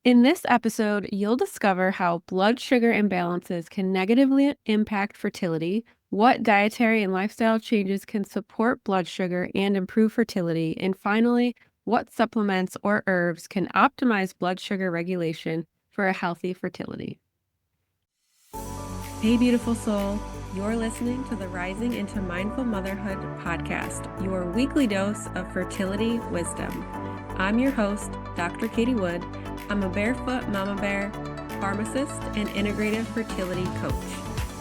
In this episode, you'll discover how blood sugar imbalances can negatively impact fertility, what dietary and lifestyle changes can support blood sugar and improve fertility, and finally, what supplements or herbs can optimize blood sugar regulation for a healthy fertility. Hey, beautiful soul. You're listening to the Rising into Mindful Motherhood podcast, your weekly dose of fertility wisdom. I'm your host, Dr. Katie Wood. I'm a barefoot mama bear, pharmacist, and integrative fertility coach.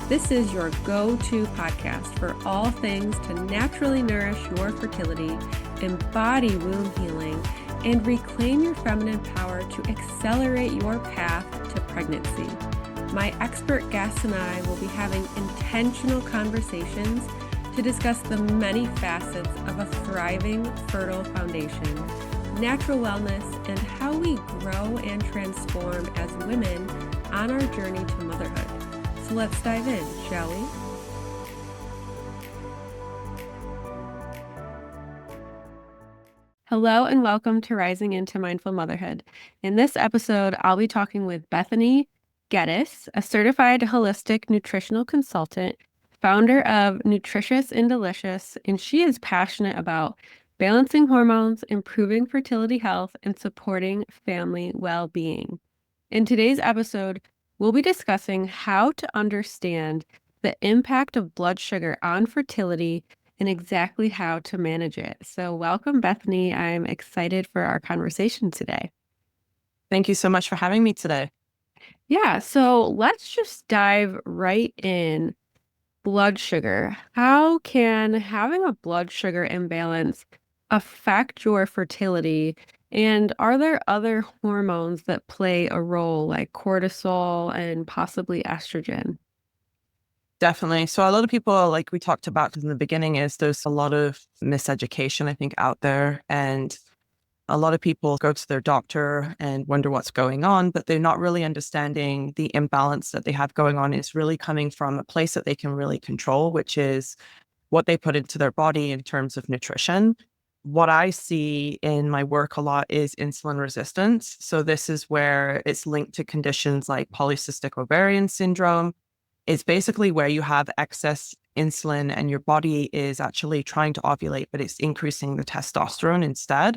This is your go-to podcast for all things to naturally nourish your fertility, embody womb healing, and reclaim your feminine power to accelerate your path to pregnancy. My expert guests and I will be having intentional conversations to discuss the many facets of a thriving, fertile foundation, natural wellness, and how we grow and transform as women on our journey to motherhood. So let's dive in, shall we? Hello and welcome to Rising into Mindful Motherhood. In this episode, I'll be talking with Bethany Gettis, a certified holistic nutritional consultant, founder of Nutritious and Delicious, and she is passionate about balancing hormones, improving fertility health, and supporting family well-being. In today's episode, we'll be discussing how to understand the impact of blood sugar on fertility and exactly how to manage it. So welcome, Bethany. I'm excited for our conversation today. Thank you so much for having me today. Yeah, so let's just dive right in. Blood sugar. How can having a blood sugar imbalance affect your fertility? And are there other hormones that play a role, like cortisol and possibly estrogen? Definitely. So a lot of people, like we talked about in the beginning, is there's a lot of miseducation, I think, out there. And a lot of people go to their doctor and wonder what's going on, but they're not really understanding the imbalance that they have going on is really coming from a place that they can really control, which is what they put into their body in terms of nutrition. What I see in my work a lot is insulin resistance. So this is where it's linked to conditions like polycystic ovarian syndrome. It's basically where you have excess insulin and your body is actually trying to ovulate, but it's increasing the testosterone instead.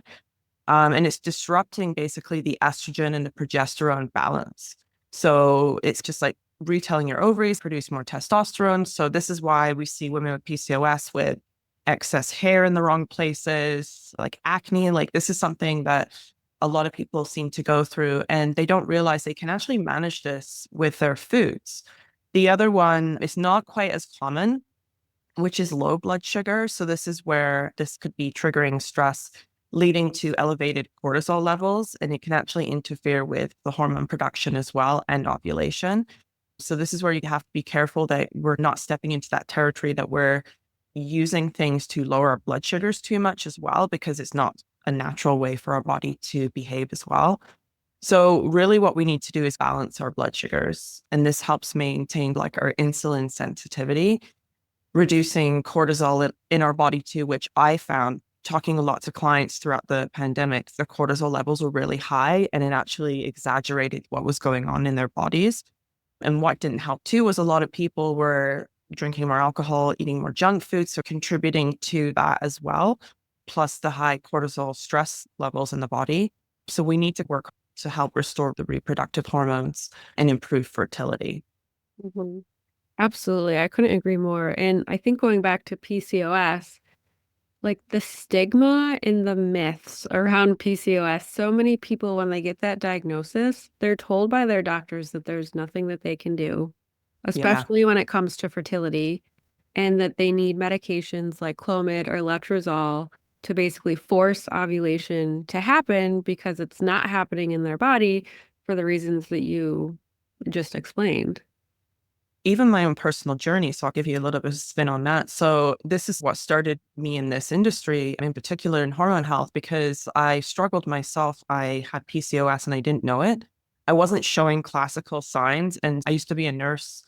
And it's disrupting basically the estrogen and the progesterone balance. So it's just like retelling your ovaries produce more testosterone. So this is why we see women with PCOS with excess hair in the wrong places, like acne. Like this is something that a lot of people seem to go through and they don't realize they can actually manage this with their foods. The other one is not quite as common, which is low blood sugar. So this is where this could be triggering stress, leading to elevated cortisol levels, and it can actually interfere with the hormone production as well and ovulation. So this is where you have to be careful that we're not stepping into that territory that we're using things to lower our blood sugars too much as well, because it's not a natural way for our body to behave as well. So really what we need to do is balance our blood sugars. And this helps maintain like our insulin sensitivity, reducing cortisol in our body too, which I found talking a lot to clients throughout the pandemic, their cortisol levels were really high and it actually exaggerated what was going on in their bodies. And what didn't help too was a lot of people were drinking more alcohol, eating more junk food, so contributing to that as well, plus the high cortisol stress levels in the body. So we need to work to help restore the reproductive hormones and improve fertility. Mm-hmm. Absolutely. I couldn't agree more. And I think going back to PCOS, like the stigma and the myths around PCOS, so many people, when they get that diagnosis, they're told by their doctors that there's nothing that they can do, Yeah. especially when it comes to fertility, and that they need medications like Clomid or Letrozole to basically force ovulation to happen because it's not happening in their body for the reasons that you just explained. Even my own personal journey. So I'll give you a little bit of spin on that. So this is what started me in this industry, in particular in hormone health, because I struggled myself. I had PCOS and I didn't know it. I wasn't showing classical signs. And I used to be a nurse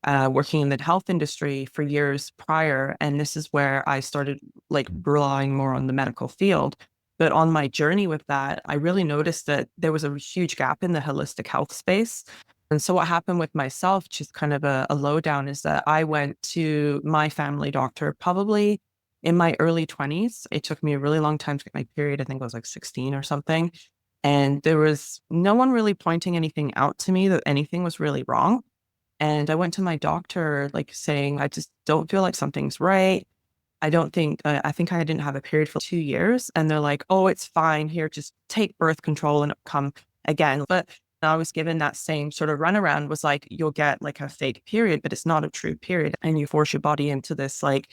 working in the health industry for years prior. And this is where I started like relying more on the medical field. But on my journey with that, I really noticed that there was a huge gap in the holistic health space. And so what happened with myself, just kind of a lowdown, is that I went to my family doctor probably in my early 20s. It took me a really long time to get my period. I think it was like 16 or something. And there was no one really pointing anything out to me that anything was really wrong. And I went to my doctor, like saying, I just don't feel like something's right. I think I didn't have a period for 2 years. And they're like, oh, it's fine. Here, just take birth control and it'll come again. But I was given that same sort of runaround, was like, you'll get like a fake period, but it's not a true period. And you force your body into this like,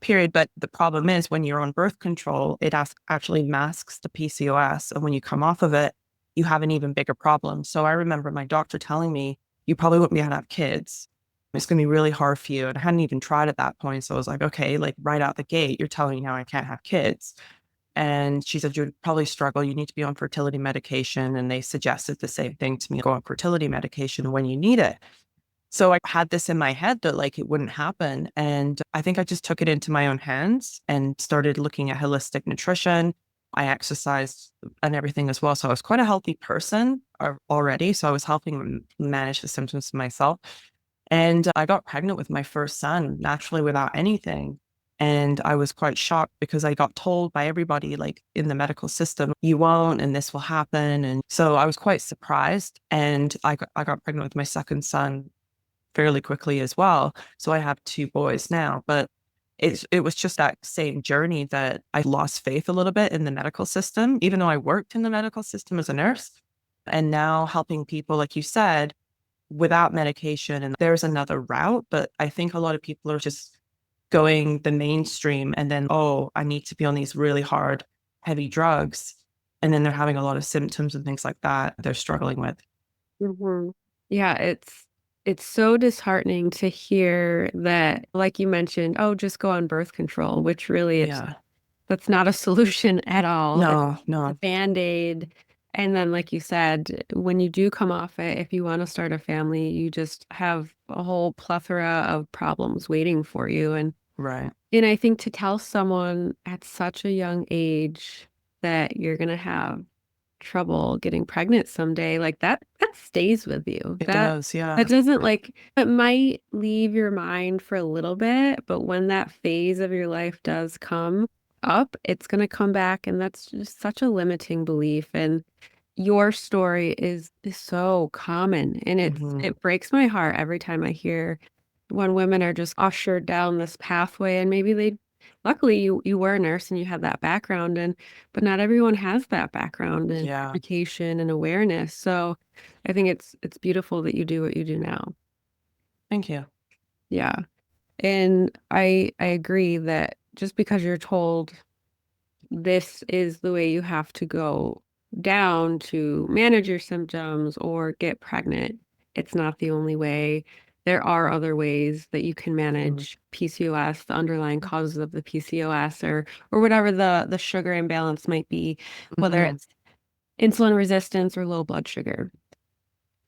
period. But the problem is when you're on birth control, it actually masks the PCOS. And when you come off of it, you have an even bigger problem. So I remember my doctor telling me, you probably won't be able to have kids. It's going to be really hard for you. And I hadn't even tried at that point. So I was like, okay, like right out the gate, you're telling me now I can't have kids. And she said, you'd probably struggle. You need to be on fertility medication. And they suggested the same thing to me, go on fertility medication when you need it. So I had this in my head that like it wouldn't happen. And I think I just took it into my own hands and started looking at holistic nutrition. I exercised and everything as well. So I was quite a healthy person already. So I was helping manage the symptoms myself. And I got pregnant with my first son naturally without anything. And I was quite shocked because I got told by everybody, like in the medical system, you won't, and this will happen. And so I was quite surprised. And I got pregnant with my second son fairly quickly as well. So I have two boys now. But it was just that same journey that I lost faith a little bit in the medical system, even though I worked in the medical system as a nurse. And now helping people, like you said, without medication. And there's another route, but I think a lot of people are just going the mainstream and then, oh, I need to be on these really hard, heavy drugs. And then they're having a lot of symptoms and things like that they're struggling with. Mhm. Yeah, it's so disheartening to hear that, like you mentioned, oh, just go on birth control, which really Yeah. that's not a solution at all. It's a No. Band-Aid. And then, like you said, when you do come off it, if you want to start a family, you just have a whole plethora of problems waiting for you. Right. And I think to tell someone at such a young age that you're going to have trouble getting pregnant someday, like that stays with you. It That does. Yeah. that doesn't like it might leave your mind for a little bit, but when that phase of your life does come up, it's going to come back, and that's just such a limiting belief. And your story is so common, and Mhm. it breaks my heart every time I hear when women are just ushered down this pathway, and maybe they luckily you were a nurse and you had that background, and but not everyone has that background and Yeah. education and awareness. So I think it's beautiful that you do what you do now. Thank you. Yeah. And I agree that just because you're told this is the way you have to go down to manage your symptoms or get pregnant, it's not the only way. There are other ways that you can Mhm. manage PCOS, the underlying causes of the PCOS, or whatever the sugar imbalance might be, whether Mhm. it's insulin resistance or low blood sugar.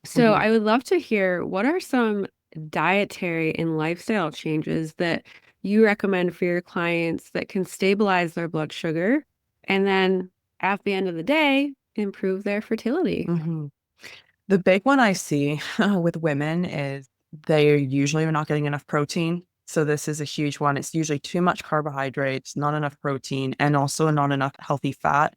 So Mhm. I would love to hear, what are some dietary and lifestyle changes that you recommend for your clients that can stabilize their blood sugar and then at the end of the day, improve their fertility? Mhm. The big one I see with women is they usually are not getting enough protein. So this is a huge one. It's usually too much carbohydrates, not enough protein, and also not enough healthy fat.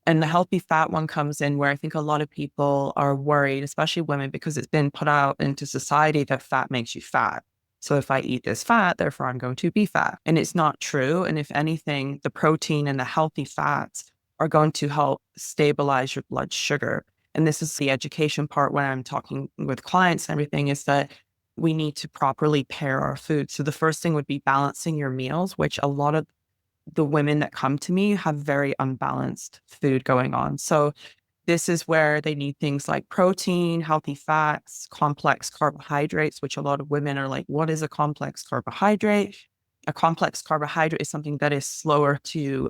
And the healthy fat one comes in where I think a lot of people are worried, especially women, because it's been put out into society that fat makes you fat. So if I eat this fat, therefore I'm going to be fat. And it's not true. And if anything, the protein and the healthy fats are going to help stabilize your blood sugar. And this is the education part when I'm talking with clients and everything, is that we need to properly pair our food. So the first thing would be balancing your meals, which a lot of the women that come to me have very unbalanced food going on. So this is where they need things like protein, healthy fats, complex carbohydrates, which a lot of women are like, what is a complex carbohydrate? A complex carbohydrate is something that is slower to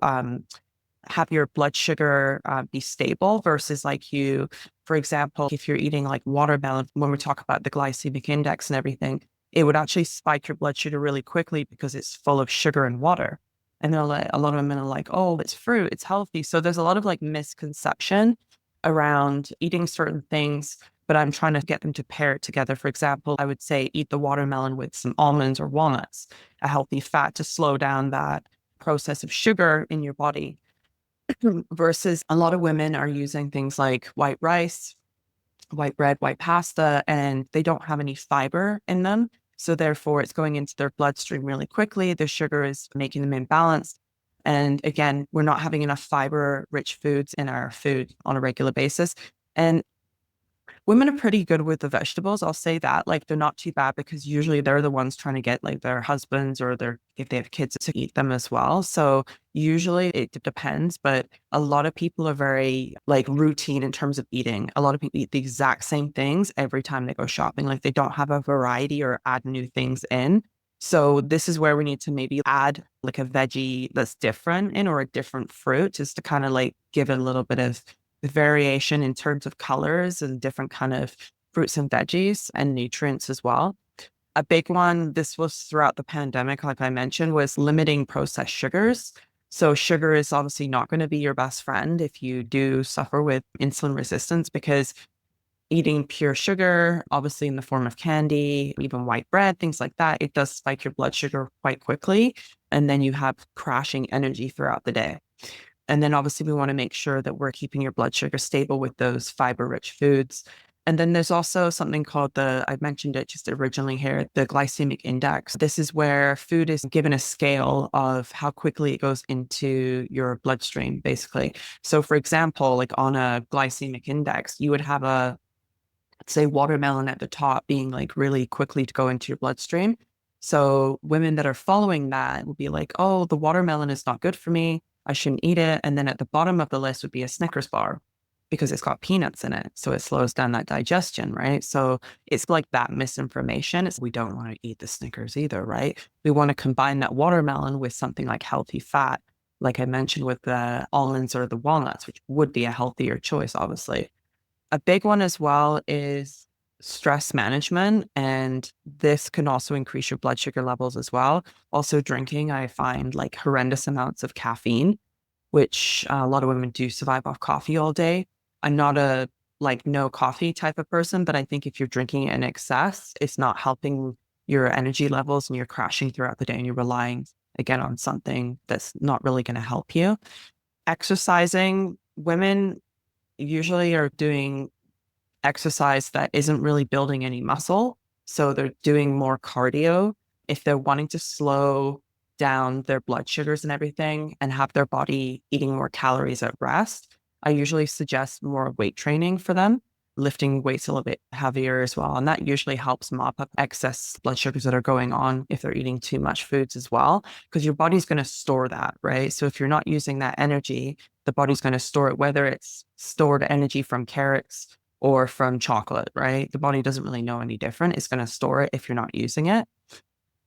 have your blood sugar be stable versus like you, for example, if you're eating like watermelon, when we talk about the glycemic index and everything, it would actually spike your blood sugar really quickly because it's full of sugar and water. And they're like, a lot of women are like, oh, it's fruit, it's healthy. So there's a lot of like misconception around eating certain things, but I'm trying to get them to pair it together. For example, I would say eat the watermelon with some almonds or walnuts, a healthy fat to slow down that process of sugar in your body. Versus a lot of women are using things like white rice, white bread, white pasta, and they don't have any fiber in them. So therefore, it's going into their bloodstream really quickly. The sugar is making them imbalanced. And again, we're not having enough fiber-rich foods in our food on a regular basis. And women are pretty good with the vegetables. I'll say that. Like they're not too bad because usually they're the ones trying to get like their husbands or their, if they have kids, to eat them as well. So usually it depends, but a lot of people are very like routine in terms of eating. A lot of people eat the exact same things every time they go shopping. Like they don't have a variety or add new things in. So this is where we need to maybe add like a veggie that's different in or a different fruit just to kind of like give it a little bit of the variation in terms of colors and different kind of fruits and veggies and nutrients as well. A big one, this was throughout the pandemic, like I mentioned, was limiting processed sugars. So sugar is obviously not going to be your best friend if you do suffer with insulin resistance because eating pure sugar, obviously in the form of candy, even white bread, things like that, it does spike your blood sugar quite quickly. And then you have crashing energy throughout the day. And then obviously we want to make sure that we're keeping your blood sugar stable with those fiber-rich foods. And then there's also something called I mentioned it just originally here, the glycemic index. This is where food is given a scale of how quickly it goes into your bloodstream, basically. So for example, like on a glycemic index, you would have let's say watermelon at the top being like really quickly to go into your bloodstream. So women that are following that will be like, oh, the watermelon is not good for me. I shouldn't eat it. And then at the bottom of the list would be a Snickers bar because it's got peanuts in it. So it slows down that digestion, right? So it's like that misinformation. We don't want to eat the Snickers either, right? We want to combine that watermelon with something like healthy fat, like I mentioned with the almonds or the walnuts, which would be a healthier choice, obviously. A big one as well is stress management, and this can also increase your blood sugar levels as well. Also, drinking, I find like horrendous amounts of caffeine, which a lot of women do survive off coffee all day. I'm not a like no coffee type of person, but I think if you're drinking it in excess, it's not helping your energy levels and you're crashing throughout the day and you're relying again on something that's not really going to help you. Exercising, women usually are doing exercise that isn't really building any muscle. So they're doing more cardio. If they're wanting to slow down their blood sugars and everything and have their body eating more calories at rest, I usually suggest more weight training for them, lifting weights a little bit heavier as well. And that usually helps mop up excess blood sugars that are going on if they're eating too much foods as well, because your body's going to store that, right? So if you're not using that energy, the body's going to store it, whether it's stored energy from carrots or from chocolate, right? The body doesn't really know any different. It's going to store it if you're not using it.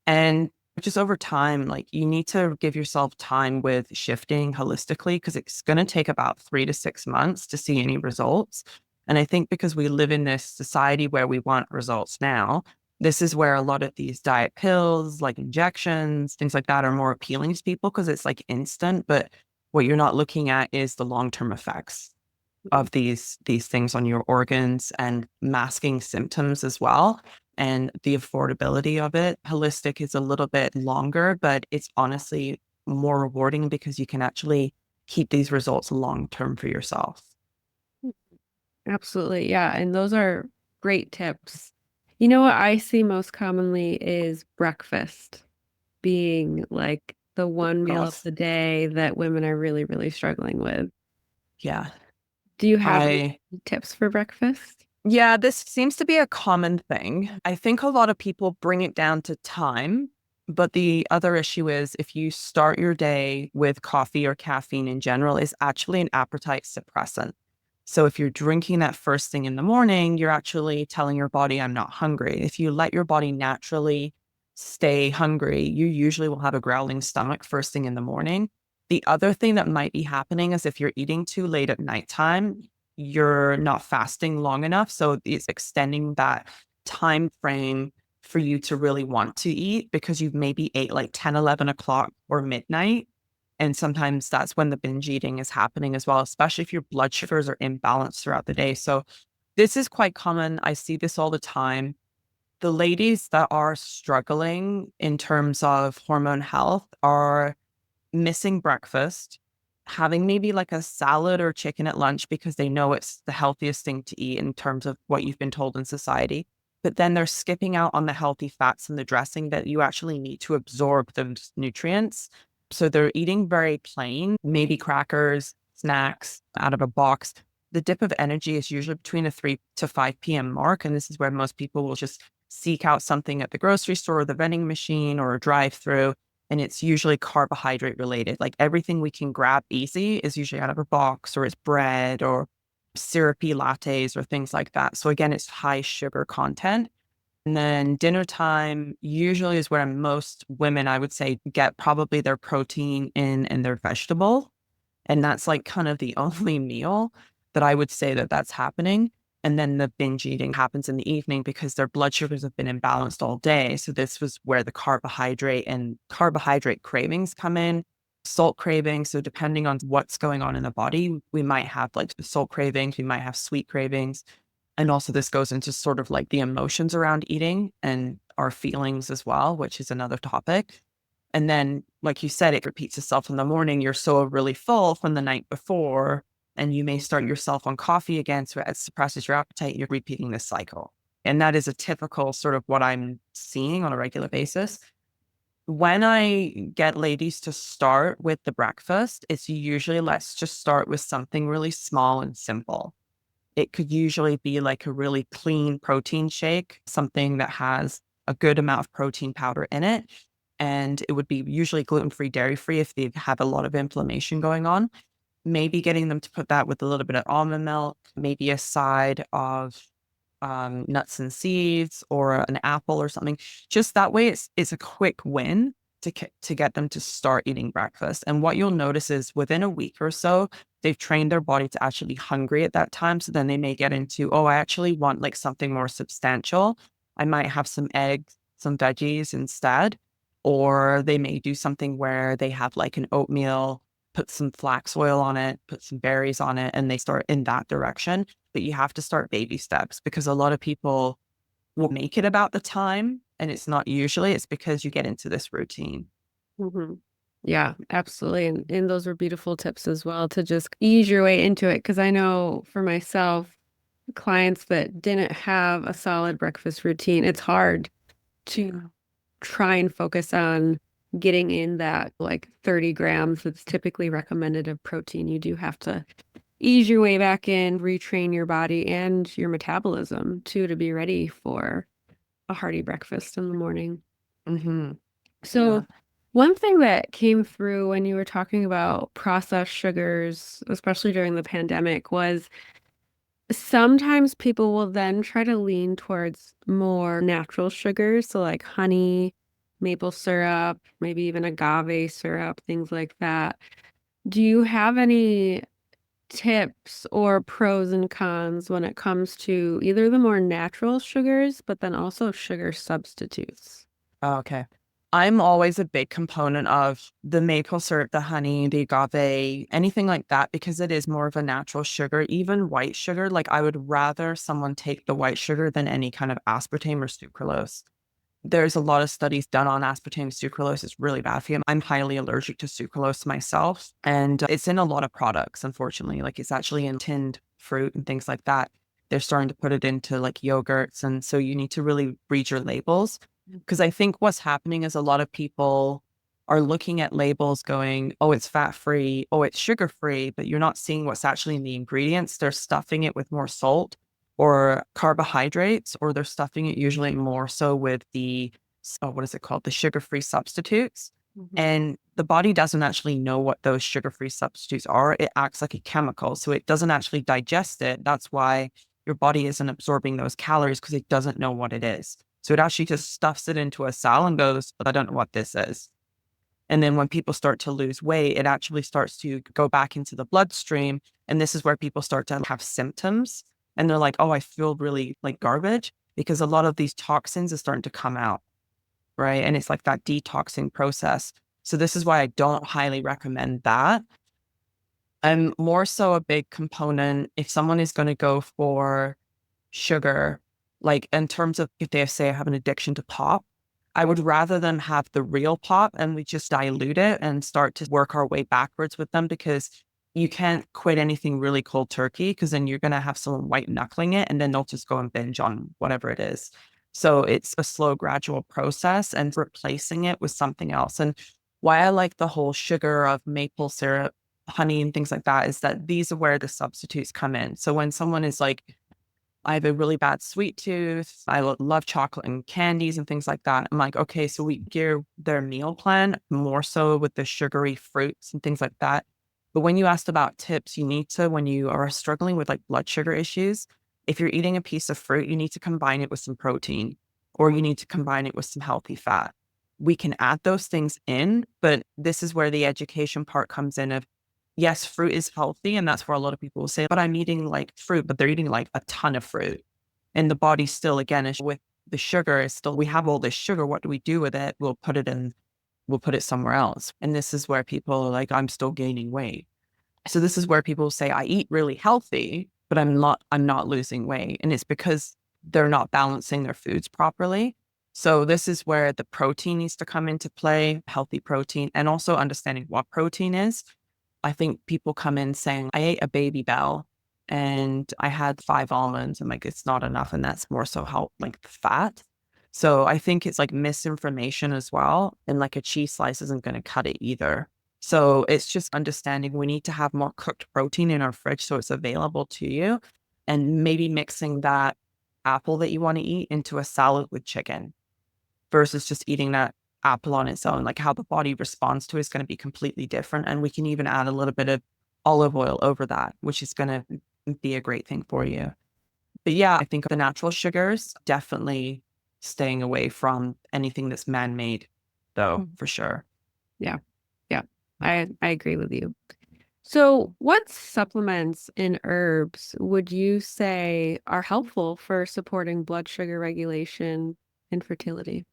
And just over time, like you need to give yourself time with shifting holistically because it's going to take about 3 to 6 months to see any results. And I think because we live in this society where we want results now, this is where a lot of these diet pills, like injections, things like that are more appealing to people because it's like instant. But what you're not looking at is the long-term effects of these things on your organs and masking symptoms as well and the affordability of it. Holistic is a little bit longer, but it's honestly more rewarding because you can actually keep these results long term for yourself. Absolutely. Yeah. And those are great tips. You know what I see most commonly is breakfast being like the one meal of Gosh, the day that women are really, really struggling with. yeah. Do you have any I tips for breakfast? Yeah, this seems to be a common thing. I think a lot of people bring it down to time, but the other issue is if you start your day with coffee or caffeine in general, is actually an appetite suppressant. So if you're drinking that first thing in the morning, you're actually telling your body, I'm not hungry. If you let your body naturally stay hungry, you usually will have a growling stomach first thing in the morning. The other thing that might be happening is if you're eating too late at nighttime, you're not fasting long enough. So it's extending that time frame for you to really want to eat because you've maybe ate like 10, 11 o'clock or midnight And sometimes that's when the binge eating is happening as well, especially if your blood sugars are imbalanced throughout the day. So this is quite common. I see this all the time. The ladies that are struggling in terms of hormone health are missing breakfast, having maybe like a salad or chicken at lunch because they know it's the healthiest thing to eat in terms of what you've been told in society. But then they're skipping out on the healthy fats in the dressing that you actually need to absorb those nutrients. So they're eating very plain, maybe crackers, snacks out of a box. The dip of energy is usually between a 3 to 5 p.m. mark. And this is where most people will just seek out something at the grocery store or the vending machine or a drive-through. And it's usually carbohydrate related. Like everything we can grab easy is usually out of a box, or it's bread or syrupy lattes or things like that. So again, it's high sugar content. And then dinner time usually is where most women, I would say, get probably their protein in and their vegetable. And that's like kind of the only meal that I would say that that's happening. And then the binge eating happens in the evening because their blood sugars have been imbalanced all day. So this was where the carbohydrate and carbohydrate cravings come in, salt cravings. So depending on what's going on in the body, we might have like salt cravings, we might have sweet cravings. And also this goes into sort of like the emotions around eating and our feelings as well, which is another topic. And then, like you said, it repeats itself in the morning. You're so really full from the night before, and you may start yourself on coffee again. So it suppresses your appetite. You're repeating this cycle. And that is a typical sort of what I'm seeing on a regular basis. When I get ladies to start with the breakfast, it's usually let's just start with something really small and simple. It could usually be like a really clean protein shake, something that has a good amount of protein powder in it. And it would be usually gluten-free, dairy-free if they have a lot of inflammation going on. Maybe getting them to put that with a little bit of almond milk, maybe a side of nuts and seeds or an apple or something. Just that way, it's a quick win to get them to start eating breakfast. And what you'll notice is within a week or so, they've trained their body to actually be hungry at that time. So then they may get into, oh, I actually want like something more substantial. I might have some eggs, some veggies instead. Or they may do something where they have like an oatmeal, put some flax oil on it, put some berries on it, and they start in that direction. But you have to start baby steps because a lot of people will make it about the time. And it's not usually, it's because you get into this routine. Mm-hmm. Yeah, absolutely. And those were beautiful tips as well to just ease your way into it. Because I know for myself, clients that didn't have a solid breakfast routine, it's hard to try and focus on getting in that like 30 grams that's typically recommended of protein. You do have to ease your way back in, retrain your body and your metabolism too to be ready for a hearty breakfast in the morning. Mm-hmm. So Yeah. one thing that came through when you were talking about processed sugars, especially during the pandemic, was sometimes people will then try to lean towards more natural sugars. So like honey, maple syrup, maybe even agave syrup, things like that. Do you have any tips or pros and cons when it comes to either the more natural sugars, but then also sugar substitutes? Oh, okay. I'm always a big component of the maple syrup, the honey, the agave, anything like that, because it is more of a natural sugar, even white sugar. Like I would rather someone take the white sugar than any kind of aspartame or sucralose. There's a lot of studies done on aspartame. Sucralose is really bad for you. I'm highly allergic to sucralose myself, and it's in a lot of products, unfortunately. Like it's actually in tinned fruit and things like that. They're starting to put it into like yogurts. And so you need to really read your labels. Because I think what's happening is a lot of people are looking at labels going, oh, it's fat free, oh, it's sugar free, but you're not seeing what's actually in the ingredients. They're stuffing it with more salt or carbohydrates, or they're stuffing it usually more so with the, what is it called? The sugar-free substitutes. Mm-hmm. And the body doesn't actually know what those sugar-free substitutes are. It acts like a chemical. So it doesn't actually digest it. That's why your body isn't absorbing those calories because it doesn't know what it is. So it actually just stuffs it into a cell and goes, but I don't know what this is. And then when people start to lose weight, it actually starts to go back into the bloodstream. And this is where people start to have symptoms. And they're like, oh, I feel really like garbage because a lot of these toxins are starting to come out. Right. And it's like that detoxing process. So this is why I don't highly recommend that. I'm more so a big component if someone is going to go for sugar, like in terms of if they say I have an addiction to pop, I would rather them have the real pop and we just dilute it and start to work our way backwards with them, because you can't quit anything really cold turkey, because then you're going to have someone white knuckling it and then they'll just go and binge on whatever it is. So it's a slow, gradual process and replacing it with something else. And why I like the whole sugar of maple syrup, honey, and things like that is that these are where the substitutes come in. So when someone is like, I have a really bad sweet tooth, I love chocolate and candies and things like that, I'm like, okay, so we gear their meal plan more so with the sugary fruits and things like that. But when you asked about tips, you need to, when you are struggling with like blood sugar issues, if you're eating a piece of fruit, you need to combine it with some protein, or you need to combine it with some healthy fat. We can add those things in, but this is where the education part comes in of, yes, fruit is healthy. And that's where a lot of people will say, but I'm eating like fruit, but they're eating like a ton of fruit. And the body still, again, is with the sugar, is still, we have all this sugar. What do we do with it? We'll put it somewhere else. And this is where people are like, I'm still gaining weight. So this is where people say, I eat really healthy, but I'm not losing weight. And it's because they're not balancing their foods properly. So this is where the protein needs to come into play, healthy protein, and also understanding what protein is. I think people come in saying, I ate a Baby Bell and I had 5 almonds. I'm like, it's not enough. And that's more so how like fat. So I think it's like misinformation as well. And like a cheese slice isn't going to cut it either. So it's just understanding we need to have more cooked protein in our fridge so it's available to you, and maybe mixing that apple that you want to eat into a salad with chicken versus just eating that apple on its own. Like how the body responds to it is going to be completely different. And we can even add a little bit of olive oil over that, which is going to be a great thing for you. But yeah, I think the natural sugars, definitely staying away from anything that's man-made, though, for sure. Yeah. Yeah. I agree with you. So what supplements and herbs would you say are helpful for supporting blood sugar regulation and fertility?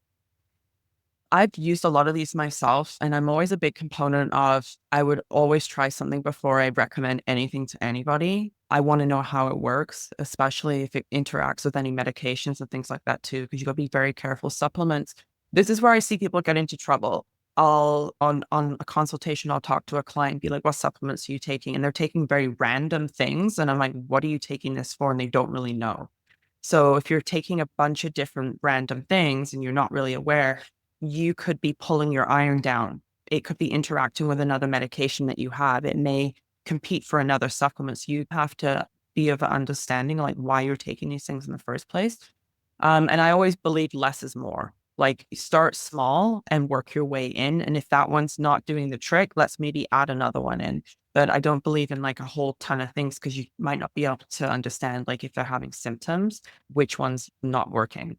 I've used a lot of these myself, and I'm always a big component of, I would always try something before I recommend anything to anybody. I want to know how it works, especially if it interacts with any medications and things like that too, because you got to be very careful. Supplements. This is where I see people get into trouble. On a consultation, I'll talk to a client, be like, what supplements are you taking? And they're taking very random things. And I'm like, what are you taking this for? And they don't really know. So if you're taking a bunch of different random things and you're not really aware, you could be pulling your iron down. It could be interacting with another medication that you have. It may compete for another supplement. So you have to be of an understanding like why you're taking these things in the first place. And I always believe less is more. Like start small and work your way in. And if that one's not doing the trick, let's maybe add another one in. But I don't believe in like a whole ton of things, because you might not be able to understand like if they're having symptoms, which one's not working.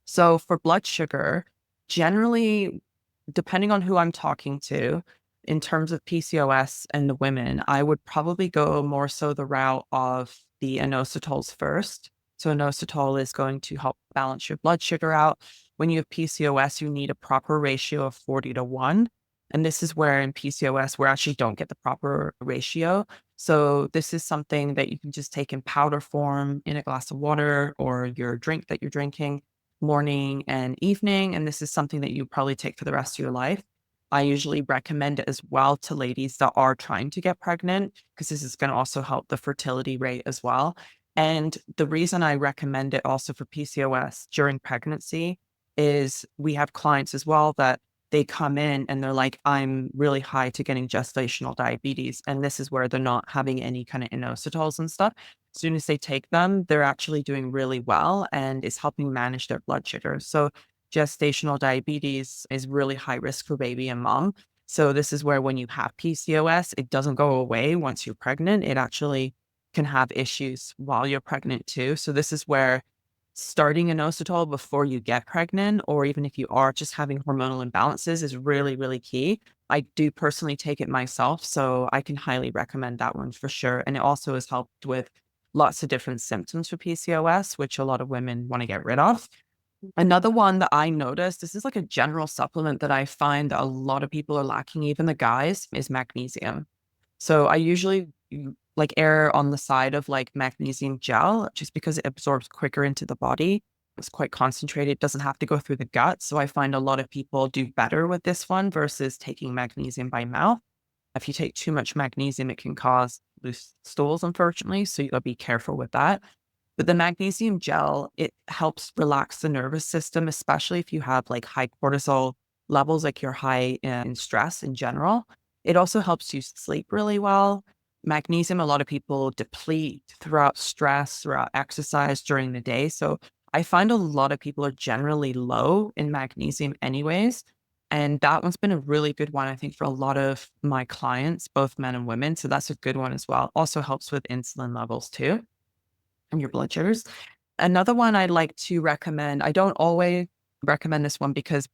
So for blood sugar, generally, depending on who I'm talking to, in terms of PCOS and the women, I would probably go more so the route of the inositols first. So inositol is going to help balance your blood sugar out. When you have PCOS, you need a proper ratio of 40-1. And this is where in PCOS, we actually don't get the proper ratio. So this is something that you can just take in powder form in a glass of water or your drink that you're drinking morning and evening. And this is something that you probably take for the rest of your life. I usually recommend it as well to ladies that are trying to get pregnant, because this is going to also help the fertility rate as well. And the reason I recommend it also for PCOS during pregnancy is we have clients as well that they come in and they're like, I'm really high to getting gestational diabetes. And this is where they're not having any kind of inositols and stuff. As soon as they take them, they're actually doing really well and it's helping manage their blood sugar. So gestational diabetes is really high risk for baby and mom. So this is where when you have PCOS, it doesn't go away once you're pregnant. It actually can have issues while you're pregnant too. So this is where starting inositol before you get pregnant, or even if you are just having hormonal imbalances, is really, really key. I do personally take it myself, so I can highly recommend that one for sure. And it also has helped with lots of different symptoms for PCOS, which a lot of women want to get rid of. Another one that I noticed, this is like a general supplement that I find that a lot of people are lacking, even the guys, is magnesium. So I usually like err on the side of like magnesium gel just because it absorbs quicker into the body. It's quite concentrated. It doesn't have to go through the gut. So I find a lot of people do better with this one versus taking magnesium by mouth. If you take too much magnesium, it can cause loose stools, unfortunately. So you gotta be careful with that. But the magnesium gel, it helps relax the nervous system, especially if you have like high cortisol levels, like you're high in stress in general. It also helps you sleep really well. Magnesium, a lot of people deplete throughout stress, throughout exercise during the day. So I find a lot of people are generally low in magnesium anyways. And that one's been a really good one, I think, for a lot of my clients, both men and women. So that's a good one as well. Also helps with insulin levels too and your blood sugars. Another one I'd like to recommend, I don't always recommend this one because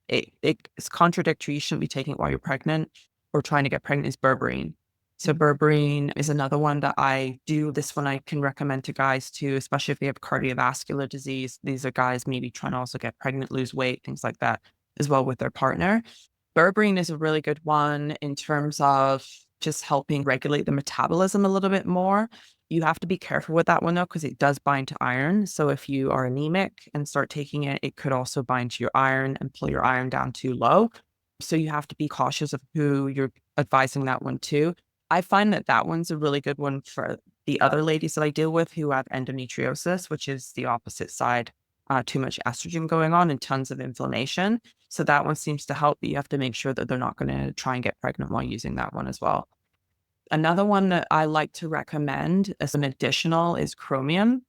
it's contradictory. You shouldn't be taking it while you're pregnant or trying to get pregnant, is berberine. So berberine is another one that I do. This one I can recommend to guys too, especially if they have cardiovascular disease. These are guys maybe trying to also get pregnant, lose weight, things like that as well with their partner. Berberine is a really good one in terms of just helping regulate the metabolism a little bit more. You have to be careful with that one though, because it does bind to iron. So if you are anemic and start taking it, it could also bind to your iron and pull your iron down too low. So you have to be cautious of who you're advising that one to. I find that that one's a really good one for the other ladies that I deal with who have endometriosis, which is the opposite side, too much estrogen going on and tons of inflammation. So that one seems to help, but you have to make sure that they're not going to try and get pregnant while using that one as well. Another one that I like to recommend as an additional is chromium.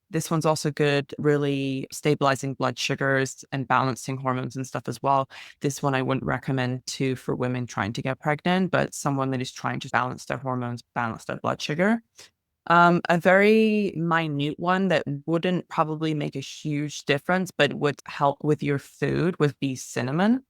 This one's also good, really stabilizing blood sugars and balancing hormones and stuff as well. This one I wouldn't recommend to for women trying to get pregnant, but someone that is trying to balance their hormones, balance their blood sugar. A very minute one that wouldn't probably make a huge difference, but would help with your food would be cinnamon.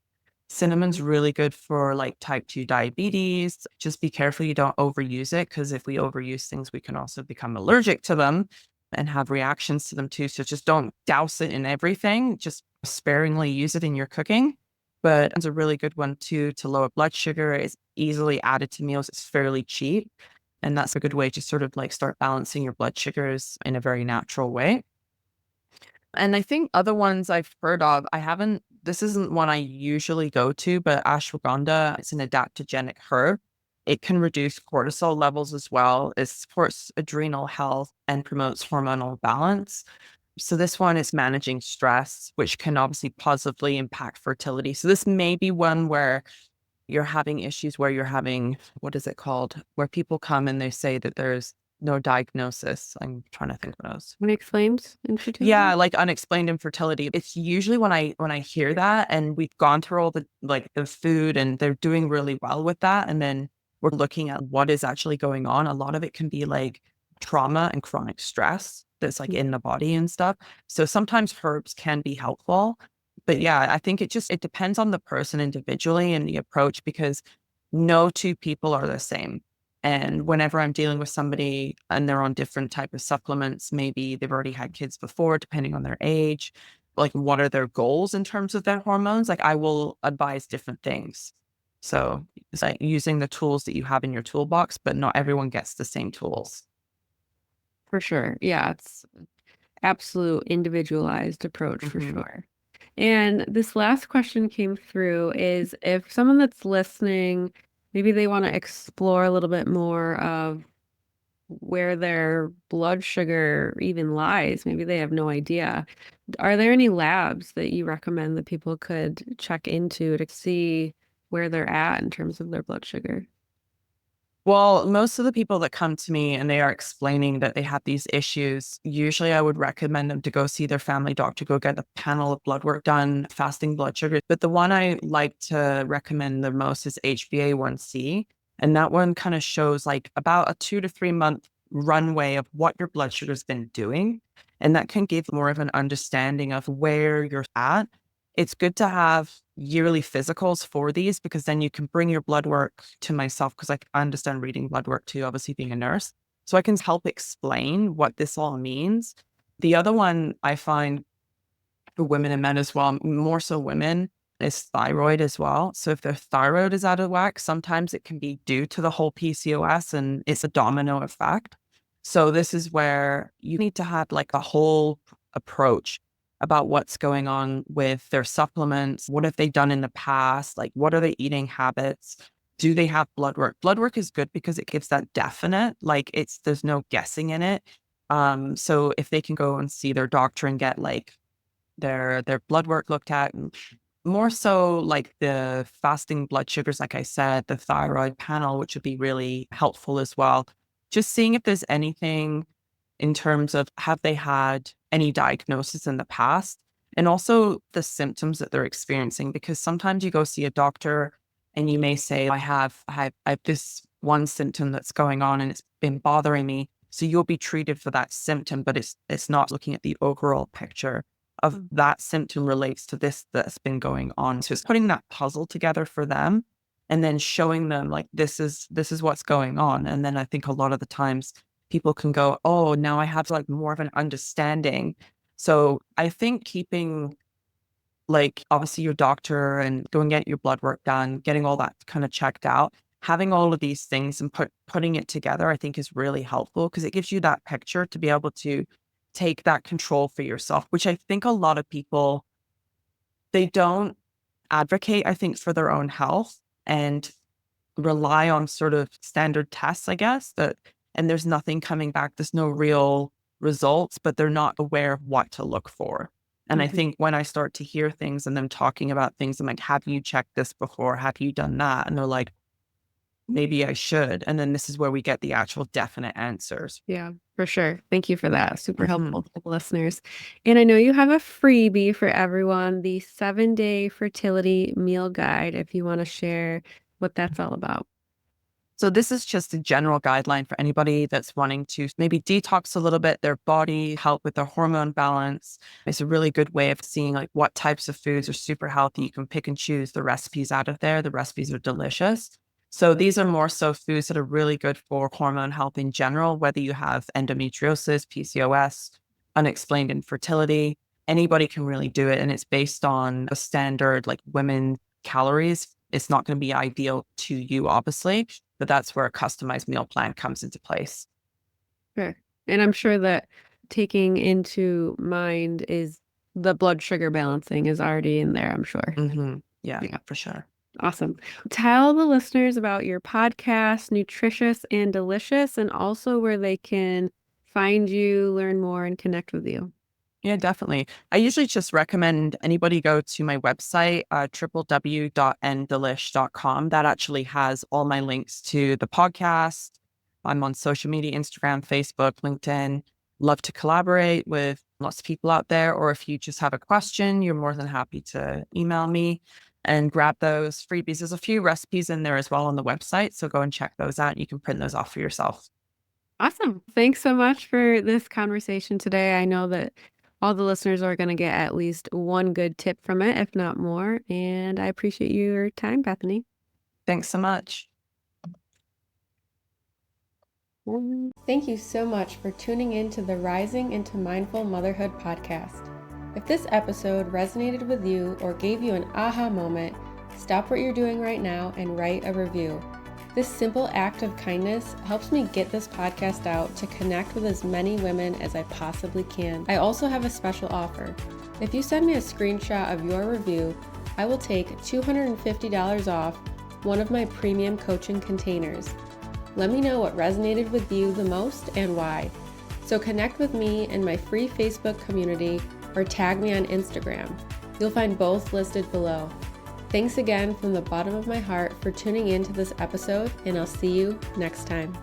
Cinnamon's really good for like type 2 diabetes. Just be careful you don't overuse it because if we overuse things, we can also become allergic to them and have reactions to them too. So just don't douse it in everything. Just sparingly use it in your cooking. But it's a really good one too to lower blood sugar. It's easily added to meals. It's fairly cheap. And that's a good way to sort of like start balancing your blood sugars in a very natural way. And I think other ones I've heard of, this isn't one I usually go to, but ashwagandha, it's an adaptogenic herb. It can reduce cortisol levels as well. It supports adrenal health and promotes hormonal balance. So this one is managing stress, which can obviously positively impact fertility. So this may be one where you're having issues where you're having, what is it called? Where people come and they say that there's no diagnosis. I'm trying to think what else. Unexplained infertility? Yeah, like unexplained infertility. It's usually when I hear that and we've gone through all the like the food and they're doing really well with that. And then we're looking at what is actually going on. A lot of it can be like trauma and chronic stress that's like in the body and stuff. So sometimes herbs can be helpful. But yeah, I think it depends on the person individually and the approach because no two people are the same. And whenever I'm dealing with somebody and they're on different type of supplements, maybe they've already had kids before, depending on their age, like what are their goals in terms of their hormones? Like I will advise different things. So it's like using the tools that you have in your toolbox, but not everyone gets the same tools. For sure. Yeah, it's absolute individualized approach for sure. And this last question came through is if someone that's listening, maybe they want to explore a little bit more of where their blood sugar even lies. Maybe they have no idea. Are there any labs that you recommend that people could check into to see where they're at in terms of their blood sugar? Well, most of the people that come to me and they are explaining that they have these issues, usually I would recommend them to go see their family doctor, go get a panel of blood work done, fasting blood sugar. But the one I like to recommend the most is HbA1c. And that one kind of shows like about a 2 to 3 month runway of what your blood sugar's been doing. And that can give more of an understanding of where you're at. It's good to have yearly physicals for these because then you can bring your blood work to myself because I understand reading blood work too, obviously being a nurse. So I can help explain what this all means. The other one I find for women and men as well, more so women, is thyroid as well. So if their thyroid is out of whack, sometimes it can be due to the whole PCOS, and it's a domino effect. So this is where you need to have like a whole approach about what's going on with their supplements. What have they done in the past? Like, what are their eating habits? Do they have blood work? Blood work is good because it gives that definite, like there's no guessing in it. So if they can go and see their doctor and get like their blood work looked at, and more so like the fasting blood sugars, like I said, the thyroid panel, which would be really helpful as well. Just seeing if there's anything in terms of have they had any diagnosis in the past, and also the symptoms that they're experiencing, because sometimes you go see a doctor and you may say, I have this one symptom that's going on and it's been bothering me. So you'll be treated for that symptom, but it's not looking at the overall picture of that symptom relates to this that's been going on. So it's putting that puzzle together for them and then showing them like, this is what's going on. And then I think a lot of the times people can go, oh, now I have like more of an understanding. So I think keeping like obviously your doctor and go and get your blood work done, getting all that kind of checked out, having all of these things and putting it together, I think is really helpful because it gives you that picture to be able to take that control for yourself, which I think a lot of people, they don't advocate, I think, for their own health and rely on sort of standard tests, I guess, and there's nothing coming back. There's no real results, but they're not aware of what to look for. And I think when I start to hear things and them talking about things, I'm like, have you checked this before? Have you done that? And they're like, maybe I should. And then this is where we get the actual definite answers. Yeah, for sure. Thank you for that. Super helpful to the listeners. And I know you have a freebie for everyone, the 7-day fertility meal guide, if you want to share what that's all about. So this is just a general guideline for anybody that's wanting to maybe detox a little bit their body, help with their hormone balance. It's a really good way of seeing like what types of foods are super healthy. You can pick and choose the recipes out of there. The recipes are delicious. So these are more so foods that are really good for hormone health in general, whether you have endometriosis, PCOS, unexplained infertility, anybody can really do it. And it's based on a standard like women calories. It's not going to be ideal to you, obviously, but that's where a customized meal plan comes into place. Sure. And I'm sure that taking into mind is the blood sugar balancing is already in there, I'm sure. Yeah, for sure. Awesome. Tell the listeners about your podcast, Nutritious and Delicious, and also where they can find you, learn more, and connect with you. Yeah, definitely. I usually just recommend anybody go to my website, www.ndelish.com. That actually has all my links to the podcast. I'm on social media, Instagram, Facebook, LinkedIn. Love to collaborate with lots of people out there. Or if you just have a question, you're more than happy to email me and grab those freebies. There's a few recipes in there as well on the website. So go and check those out. You can print those off for yourself. Awesome. Thanks so much for this conversation today. I know that all the listeners are going to get at least one good tip from it, if not more. And I appreciate your time, Bethany. Thanks so much. Thank you so much for tuning in to the Rising into Mindful Motherhood podcast. If this episode resonated with you or gave you an aha moment, stop what you're doing right now and write a review. This simple act of kindness helps me get this podcast out to connect with as many women as I possibly can. I also have a special offer. If you send me a screenshot of your review, I will take $250 off one of my premium coaching containers. Let me know what resonated with you the most and why. So connect with me in my free Facebook community or tag me on Instagram. You'll find both listed below. Thanks again from the bottom of my heart for tuning in to this episode, and I'll see you next time.